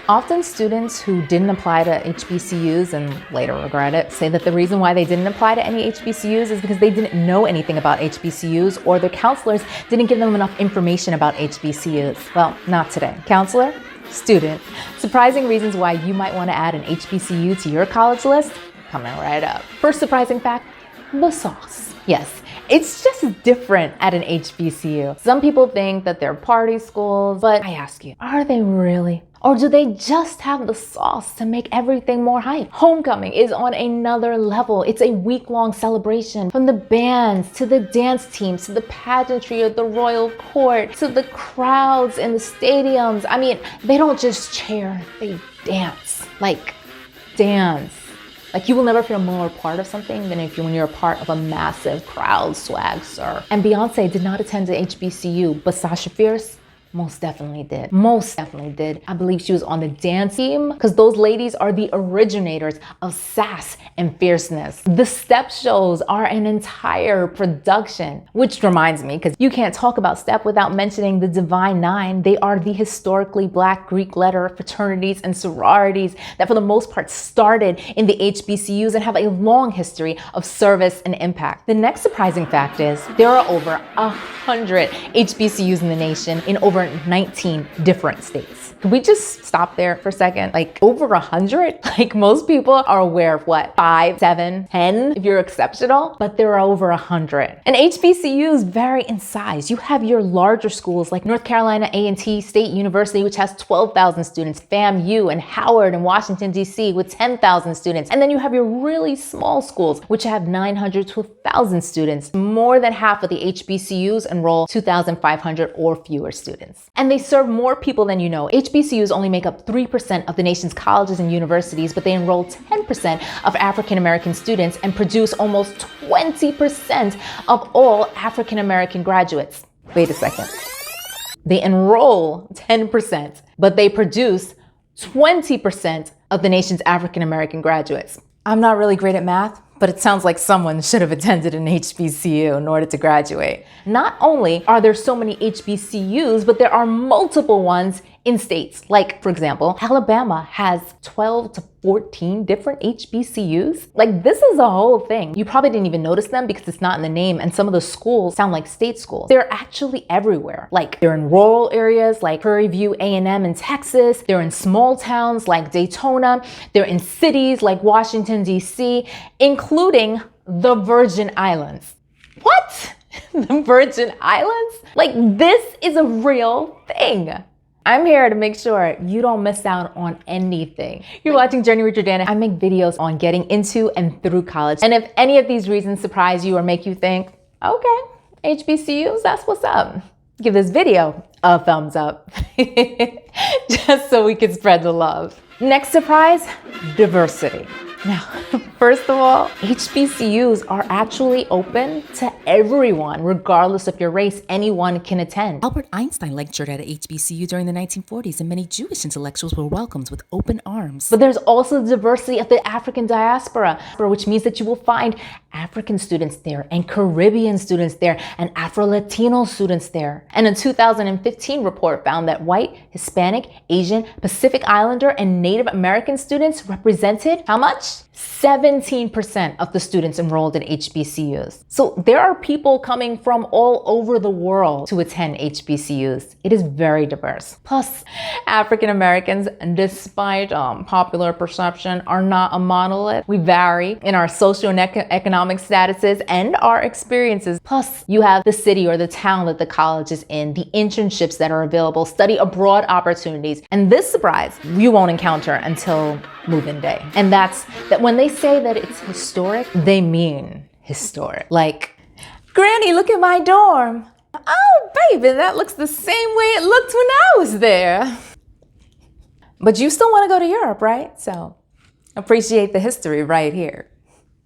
Often students who didn't apply to HBCUs and later regret it say that the reason why they didn't apply to any HBCUs is because they didn't know anything about HBCUs or their counselors didn't give them enough information about HBCUs. Well, not today. Counselor, student, surprising reasons why you might want to add an HBCU to your college list? Coming right up. First surprising fact, the sauce. Yes. It's just different at an HBCU. Some people think that they're party schools, but I ask you, are they really? Or do they just have the sauce to make everything more hype? Homecoming is on another level. It's a week-long celebration. From the bands, to the dance teams, to the pageantry of the royal court, to the crowds in the stadiums. I mean, they don't just cheer, they dance. Dance. You will never feel more a part of something than when you're a part of a massive crowd swag, sir. And Beyonce did not attend the HBCU, but Sasha Fierce most definitely did. Most definitely did. I believe she was on the dance team because those ladies are the originators of sass and fierceness. The step shows are an entire production, which reminds me, because you can't talk about step without mentioning the Divine Nine. They are the historically Black Greek letter fraternities and sororities that for the most part started in the HBCUs and have a long history of service and impact. The next surprising fact is there are over 100 HBCUs in the nation in over 19 different states. Could we just stop there for a second? Over 100? Most people are aware of what, 5, 7, 10 if you're exceptional, but there are over 100. And HBCUs vary in size. You have your larger schools like North Carolina A&T State University, which has 12,000 students, FAMU and Howard and Washington, D.C. with 10,000 students. And then you have your really small schools, which have 900 to 1,000 students. More than half of the HBCUs enroll 2,500 or fewer students. And they serve more people than you know. HBCUs only make up 3% of the nation's colleges and universities, but they enroll 10% of African American students and produce almost 20% of all African American graduates. Wait a second. They enroll 10%, but they produce 20% of the nation's African American graduates. I'm not really great at math, but it sounds like someone should have attended an HBCU in order to graduate. Not only are there so many HBCUs, but there are multiple ones in states. For example, Alabama has 12 to 14 different HBCUs. This is a whole thing. You probably didn't even notice them because it's not in the name, and some of the schools sound like state schools. They're actually everywhere. They're in rural areas like Prairie View A&M in Texas. They're in small towns like Daytona. They're in cities like Washington, D.C., including the Virgin Islands. What? The Virgin Islands? This is a real thing. I'm here to make sure you don't miss out on anything. You're watching Journey with Jordana. I make videos on getting into and through college. And if any of these reasons surprise you or make you think, okay, HBCUs, that's what's up, give this video a thumbs up. Just so we can spread the love. Next surprise, diversity. Now, first of all, HBCUs are actually open to everyone, regardless of your race. Anyone can attend. Albert Einstein lectured at a HBCU during the 1940s, and many Jewish intellectuals were welcomed with open arms. But there's also the diversity of the African diaspora, which means that you will find African students there and Caribbean students there and Afro-Latino students there. And a 2015 report found that white, Hispanic, Asian, Pacific Islander, and Native American students represented how much? 17% of the students enrolled in HBCUs. So there are people coming from all over the world to attend HBCUs. It is very diverse. Plus, African Americans, despite popular perception, are not a monolith. We vary in our social and economic statuses and our experiences. Plus, you have the city or the town that the college is in, the internships that are available, study abroad opportunities. And this surprise you won't encounter until move-in day. And that's that when they say that it's historic, they mean historic. Granny, look at my dorm. Oh, baby, that looks the same way it looked when I was there. But you still want to go to Europe, right? So appreciate the history right here.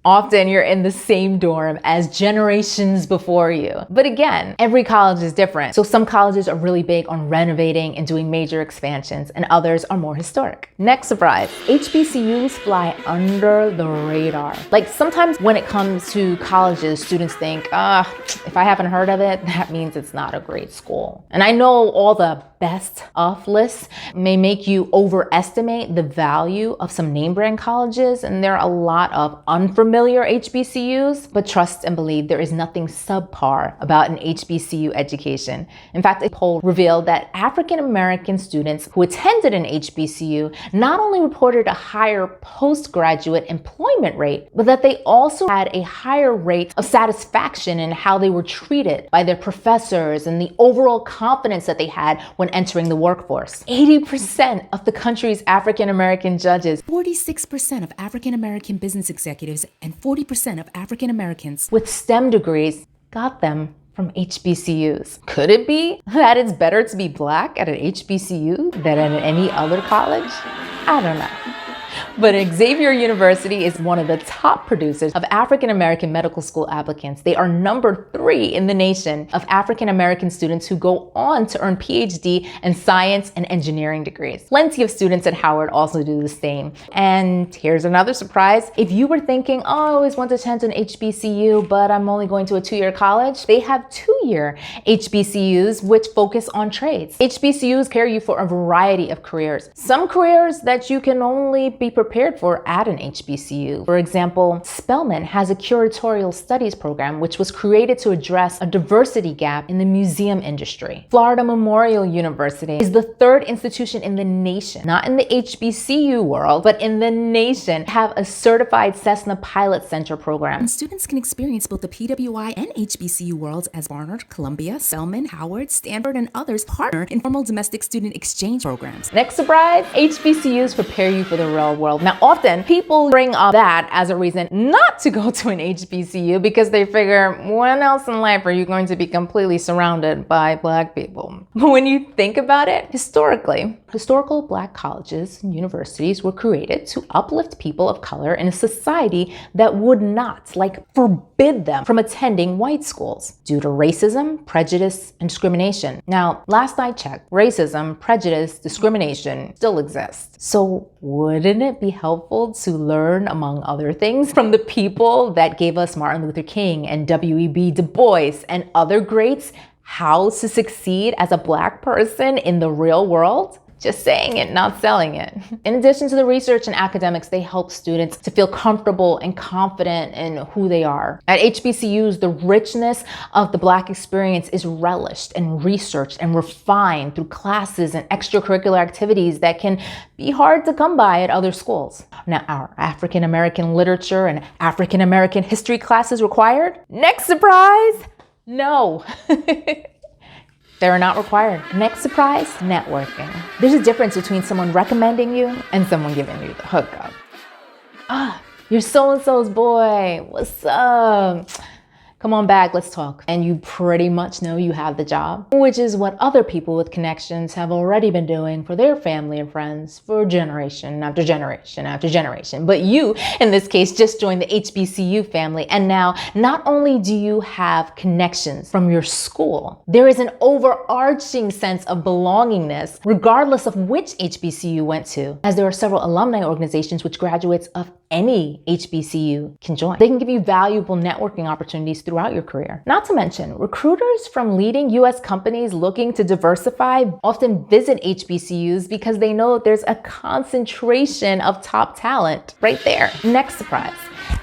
Often you're in the same dorm as generations before you. But again, every college is different. So some colleges are really big on renovating and doing major expansions, and others are more historic. Next surprise, HBCUs fly under the radar. Like sometimes when it comes to colleges, students think, if I haven't heard of it, that means it's not a great school. And I know all the best of lists may make you overestimate the value of some name brand colleges, and there are a lot of unfamiliar HBCUs, but trust and believe there is nothing subpar about an HBCU education. In fact, a poll revealed that African American students who attended an HBCU not only reported a higher postgraduate employment rate, but that they also had a higher rate of satisfaction in how they were treated by their professors and the overall confidence that they had when entering the workforce. 80% of the country's African American judges, 46% of African American business executives, and 40% of African Americans with STEM degrees got them from HBCUs. Could it be that it's better to be Black at an HBCU than at any other college? I don't know. But Xavier University is one of the top producers of African American medical school applicants. They are number 3 in the nation of African American students who go on to earn PhD and science and engineering degrees. Plenty of students at Howard also do the same. And here's another surprise. If you were thinking, I always want to attend an HBCU, but I'm only going to a 2-year college, they have 2-year HBCUs which focus on trades. HBCUs prepare you for a variety of careers. Some careers that you can only be prepared for at an HBCU. For example, Spelman has a curatorial studies program which was created to address a diversity gap in the museum industry. Florida Memorial University is the 3rd institution in the nation, not in the HBCU world, but in the nation, have a certified Cessna Pilot Center program. And students can experience both the PWI and HBCU worlds as Barnard, Columbia, Spelman, Howard, Stanford, and others partner in formal domestic student exchange programs. Next surprise, HBCUs prepare you for the real world. Now, often people bring up that as a reason not to go to an HBCU because they figure, when else in life are you going to be completely surrounded by Black people? But when you think about it, historical Black colleges and universities were created to uplift people of color in a society that would not, forbid them from attending white schools due to racism, prejudice, and discrimination. Now, last I checked, racism, prejudice, discrimination still exists. So wouldn't it be helpful to learn, among other things, from the people that gave us Martin Luther King and W.E.B. Du Bois and other greats how to succeed as a Black person in the real world? Just saying it, not selling it. In addition to the research and academics, they help students to feel comfortable and confident in who they are. At HBCUs, the richness of the Black experience is relished and researched and refined through classes and extracurricular activities that can be hard to come by at other schools. Now, are African American literature and African American history classes required? Next surprise, no. They're not required. Next surprise, networking. There's a difference between someone recommending you and someone giving you the hookup. You're so-and-so's boy. What's up? Come on back, let's talk. And you pretty much know you have the job, which is what other people with connections have already been doing for their family and friends for generation after generation after generation. But you, in this case, just joined the HBCU family. And now, not only do you have connections from your school, there is an overarching sense of belongingness, regardless of which HBCU you went to, as there are several alumni organizations which graduates of any HBCU can join. They can give you valuable networking opportunities throughout your career. Not to mention, recruiters from leading US companies looking to diversify often visit HBCUs because they know that there's a concentration of top talent right there. Next surprise.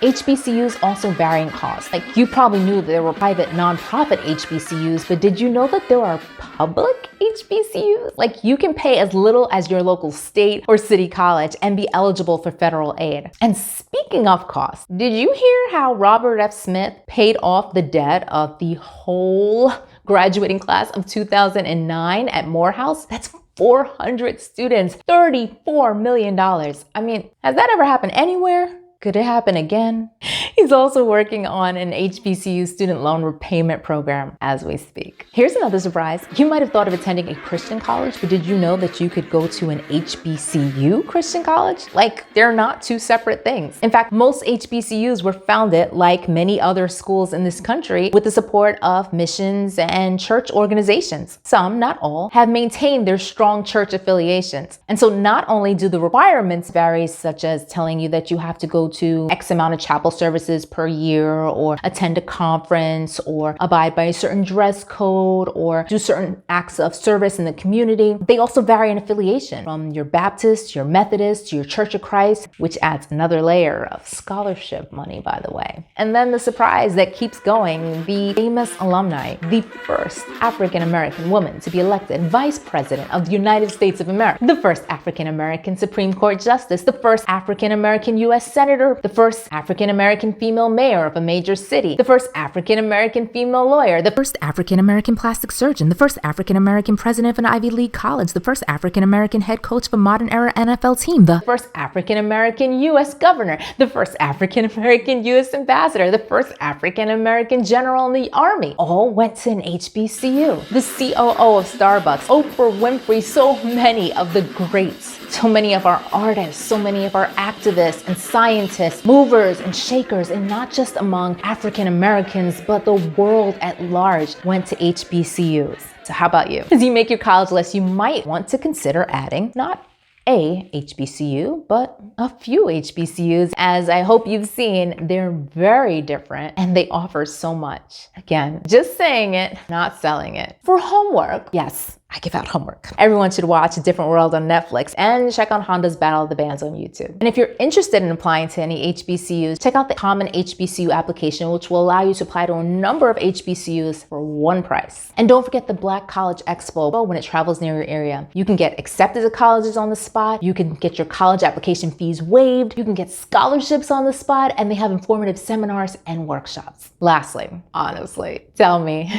HBCUs also vary in cost. You probably knew that there were private nonprofit HBCUs, but did you know that there are public HBCUs? You can pay as little as your local state or city college and be eligible for federal aid. And speaking of cost, did you hear how Robert F. Smith paid off the debt of the whole graduating class of 2009 at Morehouse? That's 400 students, $34 million. I mean, has that ever happened anywhere? Could it happen again? He's also working on an HBCU student loan repayment program as we speak. Here's another surprise. You might have thought of attending a Christian college, but did you know that you could go to an HBCU Christian college? Like, they're not two separate things. In fact, most HBCUs were founded, like many other schools in this country, with the support of missions and church organizations. Some, not all, have maintained their strong church affiliations. And so not only do the requirements vary, such as telling you that you have to go to X amount of chapel services per year, or attend a conference, or abide by a certain dress code, or do certain acts of service in the community. They also vary in affiliation, from your Baptist, your Methodist, to your Church of Christ, which adds another layer of scholarship money, by the way. And then the surprise that keeps going, the famous alumni, the first African-American woman to be elected Vice President of the United States of America, the first African-American Supreme Court Justice, the first African-American U.S. Senator, the first African-American female mayor of a major city, the first African-American female lawyer, the First African-American plastic surgeon, the first African-American president of an Ivy League college, the first African-American head coach of a modern era NFL team, the first African-American U.S. governor, the first African-American U.S. ambassador, the first African-American general in the army, all went to an HBCU. The COO of Starbucks, Oprah Winfrey, so many of the greats, so many of our artists, so many of our activists and scientists, movers and shakers, and not just among African Americans, but the world at large went to HBCUs. So how about you? As you make your college list, you might want to consider adding not a HBCU, but a few HBCUs. As I hope you've seen, they're very different and they offer so much. Again, just saying it, not selling it. For homework, yes, I give out homework. Everyone should watch A Different World on Netflix and check out Honda's Battle of the Bands on YouTube. And if you're interested in applying to any HBCUs, check out the Common HBCU application, which will allow you to apply to a number of HBCUs for one price. And don't forget the Black College Expo when it travels near your area. You can get accepted to colleges on the spot. You can get your college application fees waived. You can get scholarships on the spot, and they have informative seminars and workshops. Lastly, honestly, tell me,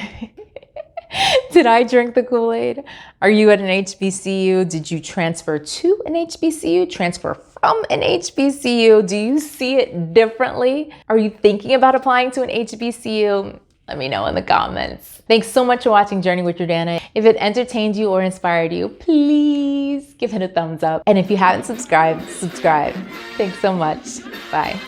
did I drink the Kool-Aid? Are you at an HBCU? Did you transfer to an HBCU? Transfer from an HBCU? Do you see it differently? Are you thinking about applying to an HBCU? Let me know in the comments. Thanks so much for watching Journey with Jordana. If it entertained you or inspired you, please give it a thumbs up. And if you haven't subscribed, subscribe. Thanks so much. Bye.